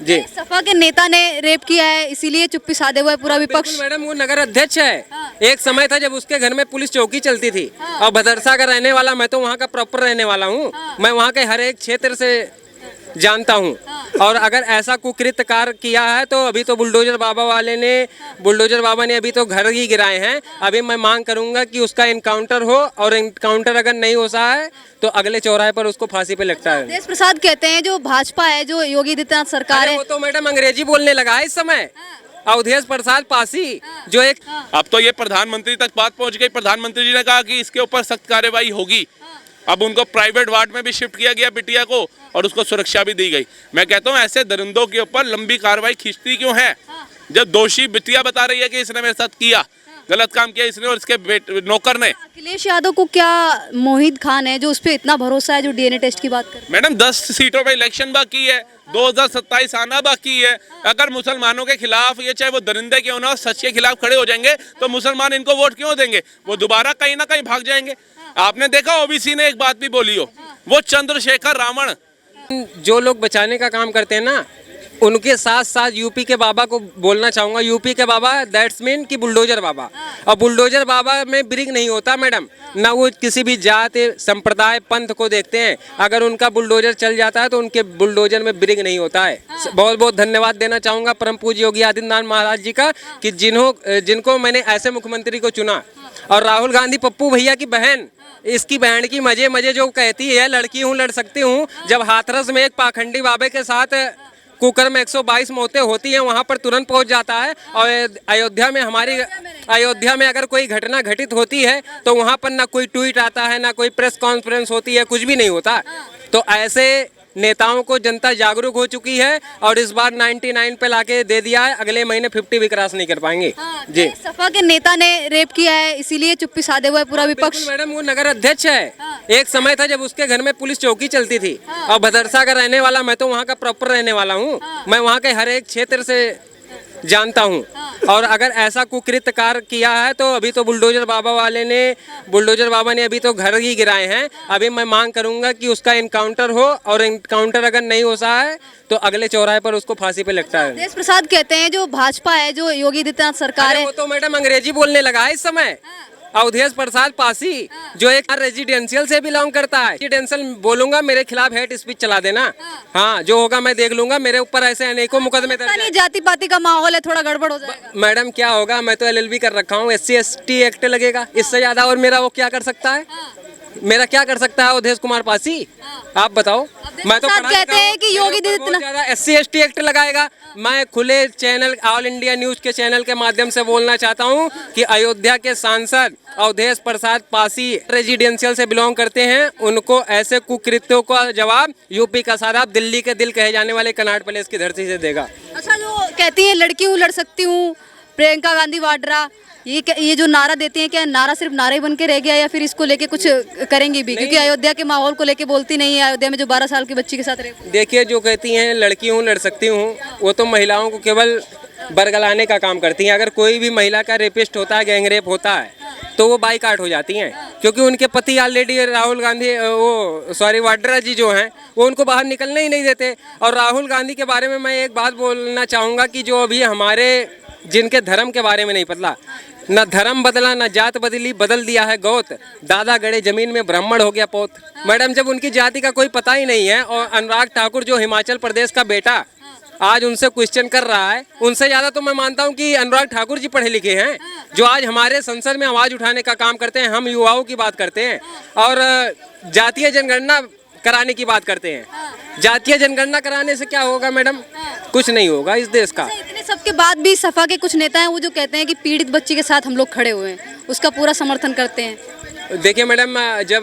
जी। सपा के नेता ने रेप किया है, इसीलिए चुप्पी साधे हुआ है पूरा विपक्ष। बिल्कुल मैडम, वो नगर अध्यक्ष है। एक समय था जब उसके घर में पुलिस चौकी चलती थी। और भदरसा का रहने वाला, मैं तो वहाँ का प्रॉपर रहने वाला हूँ। मैं वहाँ के हर एक क्षेत्र से जानता हूँ। और अगर ऐसा कुकृत्य कार्य किया है तो अभी तो बुलडोजर बाबा ने अभी तो घर ही गिराए हैं। अभी मैं मांग करूंगा कि उसका इनकाउंटर हो, और इनकाउंटर अगर नहीं होता है तो अगले चौराहे पर उसको फांसी पे लगता है। देश प्रसाद कहते हैं जो भाजपा है, जो योगी आदित्यनाथ सरकार अरे है, वो तो मैडम अंग्रेजी बोलने लगा है इस समय। अवधेश प्रसाद पासी जो एक अब तो ये प्रधानमंत्री तक बात पहुंच गई। प्रधानमंत्री जी ने कहा कि इसके ऊपर सख्त कार्रवाई होगी। अब उनको प्राइवेट वार्ड में भी शिफ्ट किया गया बिटिया को, और उसको सुरक्षा भी दी गई। मैं कहता हूँ ऐसे दरिंदों के ऊपर लंबी कार्रवाई खींचती क्यों है? जब दोषी बिटिया बता रही है कि इसने मेरे साथ किया, गलत काम किया इसने और इसके नौकर ने। अखिलेश यादव को क्या मोहित खान है जो उस पर इतना भरोसा है, जो डीएनए टेस्ट की बात कर रहे मैडम 10 सीटों पे इलेक्शन बाकी है, 2027 आना बाकी है। अगर मुसलमानों के खिलाफ, ये चाहे वो दरिंदे क्यों ना हो, सच के खिलाफ खड़े हो जाएंगे तो मुसलमान इनको वोट क्यों देंगे? वो दोबारा कहीं ना कहीं भाग जाएंगे। आपने देखा ओबीसी ने एक बात भी बोली हो, वो चंद्रशेखर रावण। जो लोग बचाने का काम करते हैं ना, उनके साथ साथ यूपी के बाबा को बोलना चाहूंगा। यूपी के बाबा दैट्स मीन कि बुलडोजर बाबा। और बुलडोजर बाबा में ब्रिग नहीं होता मैडम, ना वो किसी भी जाति, संप्रदाय, पंथ को देखते हैं। अगर उनका बुलडोजर चल जाता है तो उनके बुलडोजर में ब्रिग नहीं होता है। बहुत बहुत धन्यवाद देना चाहूंगा परम पूज्य योगी आदित्यनाथ महाराज जी का, कि जिनको मैंने ऐसे मुख्यमंत्री को चुना। और राहुल गांधी पप्पू भैया की बहन, इसकी बहन की मजे जो कहती है लड़की हूँ लड़ सकती हूँ, जब हाथरस में एक पाखंडी बाबे के साथ कुकर में 122 मौतें होती हैं, वहाँ पर तुरंत पहुँच जाता है। और अयोध्या में अगर कोई घटना घटित होती है तो वहाँ पर ना कोई ट्वीट आता है, ना कोई प्रेस कॉन्फ्रेंस होती है, कुछ भी नहीं होता। तो ऐसे नेताओं को जनता जागरूक हो चुकी है, और इस बार 99 पे लाके दे दिया है। अगले महीने 50 भी क्रॉस नहीं कर पाएंगे। जी। सपा के नेता ने रेप किया है, इसीलिए चुप्पी साधे हुआ है पूरा विपक्ष। मैडम, वो नगर अध्यक्ष है। एक समय था जब उसके घर में पुलिस चौकी चलती थी। और भदरसा का रहने वाला, मैं तो वहाँ का प्रॉपर रहने वाला हूँ। मैं वहाँ के हर एक क्षेत्र से जानता हूँ। और अगर ऐसा कुकृत्य कार्य किया है तो अभी तो बुलडोजर बाबा ने अभी तो घर ही गिराए हैं। अभी मैं मांग करूंगा कि उसका इनकाउंटर हो, और इनकाउंटर अगर नहीं होता है तो अगले चौराहे पर उसको फांसी पे लगता है। देश प्रसाद कहते हैं जो भाजपा है, जो योगी आदित्यनाथ सरकार है, वो तो मैडम अंग्रेजी बोलने लगा है इस समय। अवधेश प्रसाद पासी जो एक रेजिडेंशियल से बिलोंग करता है। रेजिडेंशियल बोलूंगा, मेरे खिलाफ हेट स्पीच चला देना। हाँ, जो होगा मैं देख लूंगा। मेरे ऊपर ऐसे अनेकों मुकदमे दर्ज हैं। जाति पाति का माहौल है, थोड़ा गड़बड़ हो जाएगा। मैडम क्या होगा, मैं तो LLB कर रखा हूँ। SC ST एक्ट लगेगा, इससे ज्यादा और मेरा वो क्या कर सकता है? मेरा क्या कर सकता है अवधेश कुमार पासी? आप बताओ। मैं तो कहते हैं कि Yogi Adityanath SC ST act लगाएगा। मैं खुले चैनल, ऑल इंडिया न्यूज के चैनल के माध्यम से बोलना चाहता हूं कि अयोध्या के सांसद अवधेश प्रसाद पासी रेजिडेंशियल से बिलोंग करते हैं। उनको ऐसे कुकृत्यों का जवाब यूपी का सारा, दिल्ली के दिल कहे जाने वाले कनाट प्लेस की धरती से देगा। अच्छा, जो कहती है लड़की हूँ लड़ सकती हूँ, प्रियंका गांधी वाड्रा, ये जो नारा देते हैं, क्या नारा सिर्फ नारे बन के रह गया, या फिर इसको लेके कुछ करेंगी भी? क्योंकि अयोध्या के माहौल को लेके बोलती नहीं है। अयोध्या में जो 12 साल की बच्ची के साथ रहे, देखिए, जो कहती हैं लड़की हूँ लड़ सकती हूँ, वो तो महिलाओं को केवल बरगलाने का काम करती हैं। अगर कोई भी महिला का रेपिस्ट होता है, गैंग रेप होता है, तो वो बाइकाट हो जाती हैं। क्योंकि उनके पति ऑलरेडी वाड्रा जी जो हैं, वो उनको बाहर निकलने ही नहीं देते। और राहुल गांधी के बारे में मैं एक बात बोलना चाहूँगा कि जो अभी हमारे, जिनके धर्म के बारे में नहीं बदला, न धर्म बदला, न जात बदली, बदल दिया है गोत। दादा गड़े जमीन में ब्राह्मण हो गया पोत। मैडम, जब उनकी जाति का कोई पता ही नहीं है, और अनुराग ठाकुर जो हिमाचल प्रदेश का बेटा आज उनसे क्वेश्चन कर रहा है, उनसे ज्यादा तो मैं मानता हूं कि अनुराग ठाकुर जी पढ़े लिखे हैं, जो आज हमारे संसद में आवाज उठाने का काम करते हैं। हम युवाओं की बात करते हैं और जातीय जनगणना कराने की बात करते हैं। जातीय जनगणना कराने से क्या होगा मैडम? कुछ नहीं होगा इस देश का। इतने सबके बाद भी सपा के कुछ नेता हैं वो जो कहते हैं कि पीड़ित बच्ची के साथ हम लोग खड़े हुए हैं, उसका पूरा समर्थन करते हैं। देखिए मैडम, जब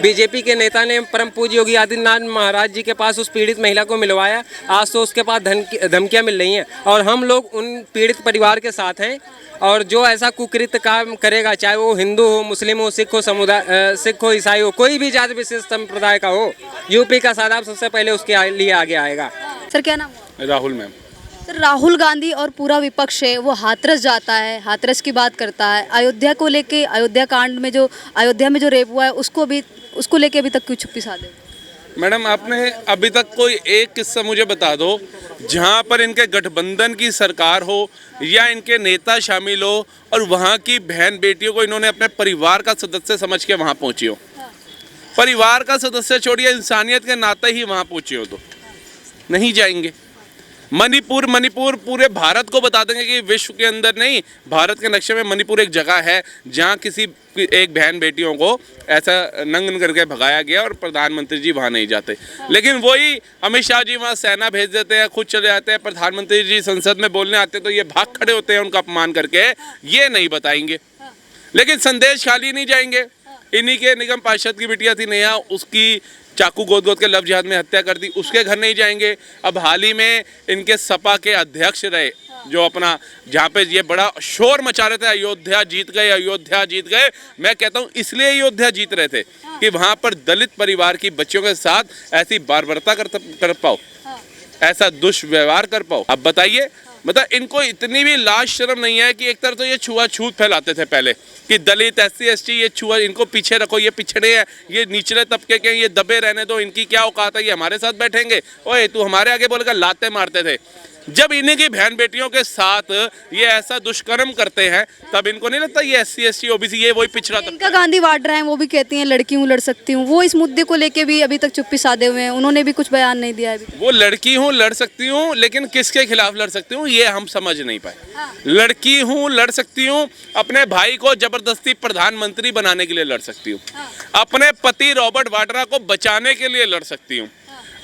बीजेपी के नेता ने परम पूज्य योगी आदित्यनाथ महाराज जी के पास उस पीड़ित महिला को मिलवाया, आज तो उसके पास धमकियां मिल रही हैं, और हम लोग उन पीड़ित परिवार के साथ हैं। और जो ऐसा कुकृत्य काम करेगा, चाहे वो हिंदू हो, मुस्लिम हो, सिख हो, ईसाई हो, कोई भी जाति विशेष संप्रदाय का हो, यूपी का सादाब सबसे पहले उसके लिए आगे आएगा। सर क्या नाम? राहुल मैम। सर, राहुल गांधी और पूरा विपक्ष है वो हाथरस जाता है, हाथरस की बात करता है। अयोध्या को लेके, अयोध्या कांड में जो, अयोध्या में जो रेप हुआ है, उसको लेके अभी तक क्यों चुप्पी साधे? मैडम आपने अभी तक कोई एक किस्सा मुझे बता दो जहां पर इनके गठबंधन की सरकार हो या इनके नेता शामिल हो और वहां की बहन बेटियों को इन्होंने अपने परिवार का सदस्य समझ के वहां पहुंची हो। परिवार का सदस्य छोड़िए, इंसानियत के नाते ही वहां पहुंचे हो तो नहीं जाएंगे। मणिपुर पूरे भारत को बता देंगे कि विश्व के अंदर नहीं, भारत के नक्शे में मणिपुर एक जगह है जहां किसी एक बहन बेटियों को ऐसा नंगन करके भगाया गया और प्रधानमंत्री जी वहां नहीं जाते। लेकिन वही अमित शाह जी वहां सेना भेज देते हैं, खुद चले जाते हैं। प्रधानमंत्री जी संसद में बोलने आते तो ये भाग खड़े होते हैं उनका अपमान करके, ये नहीं बताएंगे। लेकिन संदेश खाली नहीं जाएंगे। इन्हीं के निगम पार्षद की बिटिया थी नेहा, उसकी चाकू गोद के लव जिहाद में हत्या कर दी, उसके घर नहीं जाएंगे। अब हाल ही में इनके सपा के अध्यक्ष रहे जो अपना जहाँ पे ये बड़ा शोर मचा रहे थे, अयोध्या जीत गए, अयोध्या जीत गए। मैं कहता हूँ इसलिए अयोध्या जीत रहे थे कि वहाँ पर दलित परिवार की बच्चियों के साथ ऐसी बार्बरता कर पाओ, ऐसा दुष्व्यवहार कर पाओ। अब बताइए, मतलब इनको इतनी भी लाज शर्म नहीं है कि एक तरफ तो ये छुआछूत फैलाते थे पहले कि दलित SC ST ये छुआ, इनको पीछे रखो, ये पिछड़े हैं, ये निचले तबके के, ये दबे रहने दो, इनकी क्या औकात है, ये हमारे साथ बैठेंगे, ओए तू हमारे आगे बोलकर लाते मारते थे। जब इन्हीं की बहन बेटियों के साथ ये ऐसा दुष्कर्म करते हैं तब इनको नहीं लगता ये SC ST OBC ये वही पिछड़ा तबका। इनका गांधी वाड्रा है, वो भी कहती हैं लड़की हूँ लड़ सकती हूँ। वो इस मुद्दे को लेके भी अभी तक चुप्पी साधे हुए हैं, उन्होंने भी कुछ बयान नहीं दिया है अभी। वो लड़की हूँ लड़ सकती हूँ, लेकिन किसके खिलाफ लड़ सकती हूँ ये हम समझ नहीं पाए। लड़की हूँ लड़ सकती हूँ, अपने भाई को जबरदस्ती प्रधानमंत्री बनाने के लिए लड़ सकती हूँ, अपने पति रॉबर्ट वाड्रा को बचाने के लिए लड़ सकती हूँ,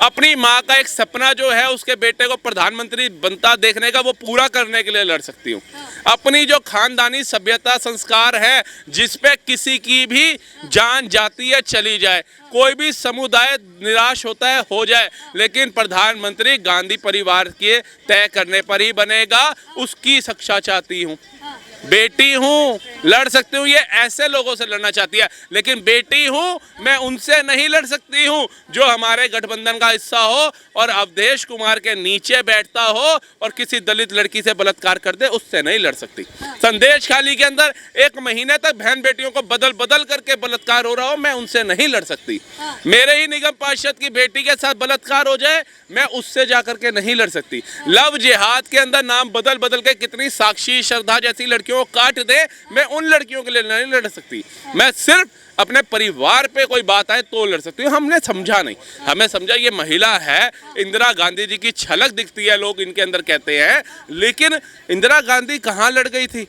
अपनी माँ का एक सपना जो है उसके बेटे को प्रधानमंत्री बनता देखने का वो पूरा करने के लिए लड़ सकती हूँ, अपनी जो खानदानी सभ्यता संस्कार है जिस पे किसी की भी जान जाती है चली जाए, कोई भी समुदाय निराश होता है हो जाए, लेकिन प्रधानमंत्री गांधी परिवार के तय करने पर ही बनेगा, उसकी शिक्षा चाहती हूँ। बेटी हूँ लड़ सकती हूँ, ये ऐसे लोगों से लड़ना चाहती है, लेकिन बेटी हूँ मैं उनसे नहीं लड़ सकती हूँ जो हमारे गठबंधन का हिस्सा हो और अवधेश कुमार के नीचे बैठता हो और किसी दलित लड़की से बलात्कार कर दे, उससे नहीं लड़ सकती। संदेश खाली के अंदर 1 महीने तक बहन बेटियों को बदल बदल करके बलात्कार हो रहा हो, मैं उनसे नहीं लड़ सकती। मेरे ही निगम पार्षद की बेटी के साथ बलात्कार हो जाए, मैं उससे जाकर के नहीं लड़ सकती। लव जिहाद के अंदर नाम बदल बदल के कितनी साक्षी श्रद्धा जैसी लड़कियों को काट दे, मैं उन लड़कियों के लिए नहीं लड़ सकती। मैं सिर्फ अपने परिवार पे कोई बात आए तो लड़ सकती हूँ। हमने समझा नहीं, हमें समझा ये महिला है, इंदिरा गांधी जी की झलक दिखती है लोग इनके अंदर कहते हैं, लेकिन इंदिरा गांधी कहाँ लड़ गई थी?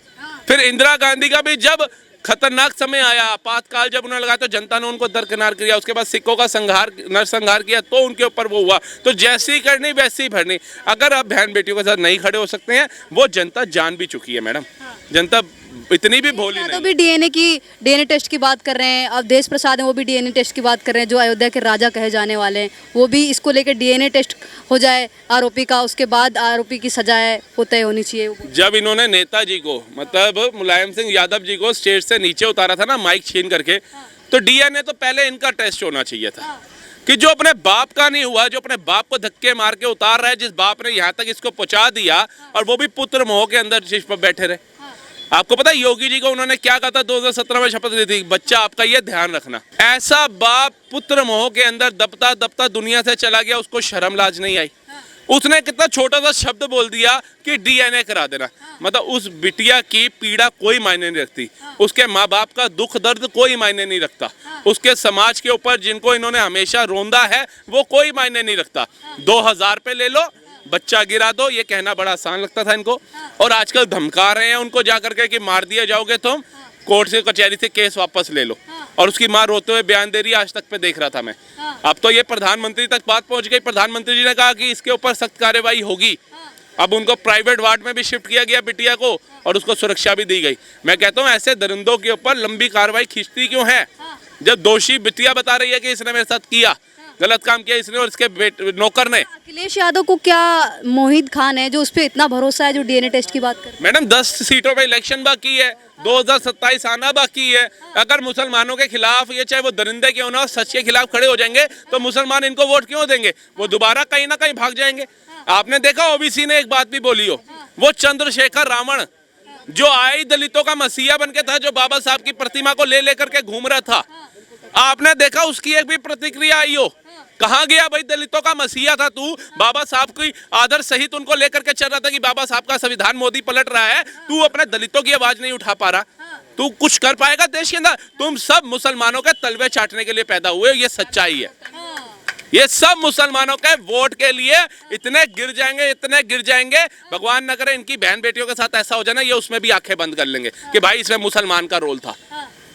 फिर इंदिरा गांधी का भी जब खतरनाक समय आया, आपातकाल जब उन्होंने लगाया तो जनता ने उनको दरकिनार किया, उसके बाद सिखों का नरसंहार किया तो उनके ऊपर वो हुआ। तो जैसी करनी वैसी भरनी। अगर आप बहन बेटियों के साथ नहीं खड़े हो सकते हैं, वो जनता जान भी चुकी है मैडम, जनता इतनी भी भोली नहीं। तो भी डीएनए टेस्ट की बात कर रहे हैं, अवधेश प्रसाद हैं वो भी डीएनए टेस्ट की बात कर रहे हैं, जो अयोध्या के राजा कहे जाने वाले हैं, वो भी इसको लेकर डीएनए टेस्ट हो जाए आरोपी का, उसके बाद आरोपी की सजा है वो तय होनी चाहिए। जब इन्होंने नेताजी को मतलब मुलायम सिंह यादव जी को स्टेज से नीचे उतारा था ना माइक छीन करके, तो डीएनए तो पहले इनका टेस्ट होना चाहिए था कि जो अपने बाप का नहीं हुआ, जो अपने बाप को धक्के मार के उतार रहा है, जिस बाप ने यहाँ तक इसको पहुंचा दिया और वो भी पुत्र मोह के अंदर शीश पर बैठे रहे। आपको पता है योगी जी को उन्होंने क्या कहा था 2017 में शपथ ली थी, बच्चा आपका ये ध्यान रखना। ऐसा बाप पुत्र मोह के अंदर दबता दबता दुनिया से चला गया, उसको शर्म लाज नहीं आई। उसने कितना छोटा सा शब्द बोल दिया कि डीएनए करा देना, मतलब उस बिटिया की पीड़ा कोई मायने नहीं रखती, उसके माँ बाप का दुख दर्द कोई मायने नहीं रखता, उसके समाज के ऊपर जिनको इन्होंने हमेशा रोंदा है वो कोई मायने नहीं रखता। 2000 रुपये ले लो, बच्चा गिरा दो, ये कहना बड़ा आसान लगता था इनको, और आजकल धमका रहे हैं उनको जाकर के कि मार दिए जाओगे तुम, कोर्ट से कचहरी से केस वापस ले लो। और उसकी माँ रोते हुए बयान दे रही है, आज तक पे देख रहा था मैं। अब तो ये प्रधानमंत्री तक बात पहुंच गई, प्रधानमंत्री जी ने कहा कि इसके ऊपर सख्त कार्रवाई होगी। अब उनको प्राइवेट वार्ड में भी शिफ्ट किया गया बिटिया को और उसको सुरक्षा भी दी गई। मैं कहता हूँ ऐसे दरिंदों के ऊपर लंबी कार्रवाई खींचती क्यों है? जब दोषी बिटिया बता रही है कि इसने मेरे साथ किया, गलत काम किया इसने और इसके नौकर ने। अखिलेश यादव को क्या मोहित खान है जो उस पर इतना भरोसा है, जो डीएनए टेस्ट की बात कर रहे हैं? मैडम 10 सीटों पे इलेक्शन बाकी है, 2027 आना बाकी है। अगर मुसलमानों के खिलाफ ये चाहे वो दरिंदे क्यों ना सच के खिलाफ खड़े हो जाएंगे तो मुसलमान इनको वोट क्यों देंगे? वो दोबारा कहीं ना कहीं भाग जाएंगे। आपने देखा ओबीसी ने एक बात भी बोली हो, वो चंद्रशेखर रावण जो आई दलितों का मसीहा बन के था, जो बाबा साहब की प्रतिमा को ले लेकर के घूम रहा था, आपने देखा उसकी एक भी प्रतिक्रिया आई हो? कहाँ गया भाई? दलितों का मसीहा था तू, बाबा साहब की आदर्श सहित उनको लेकर के चल रहा था कि बाबा साहब का संविधान मोदी पलट रहा है, तू अपने दलितों की आवाज नहीं उठा पा रहा। तू कुछ कर पाएगा देश के अंदर? तुम सब मुसलमानों के तलवे चाटने के लिए पैदा हुए, ये सच्चाई है। ये सब मुसलमानों के वोट के लिए इतने गिर जाएंगे, इतने गिर जाएंगे, भगवान न करे इनकी बहन बेटियों के साथ ऐसा हो जाए ना, ये उसमें भी आंखें बंद कर लेंगे कि भाई इसमें मुसलमान का रोल था।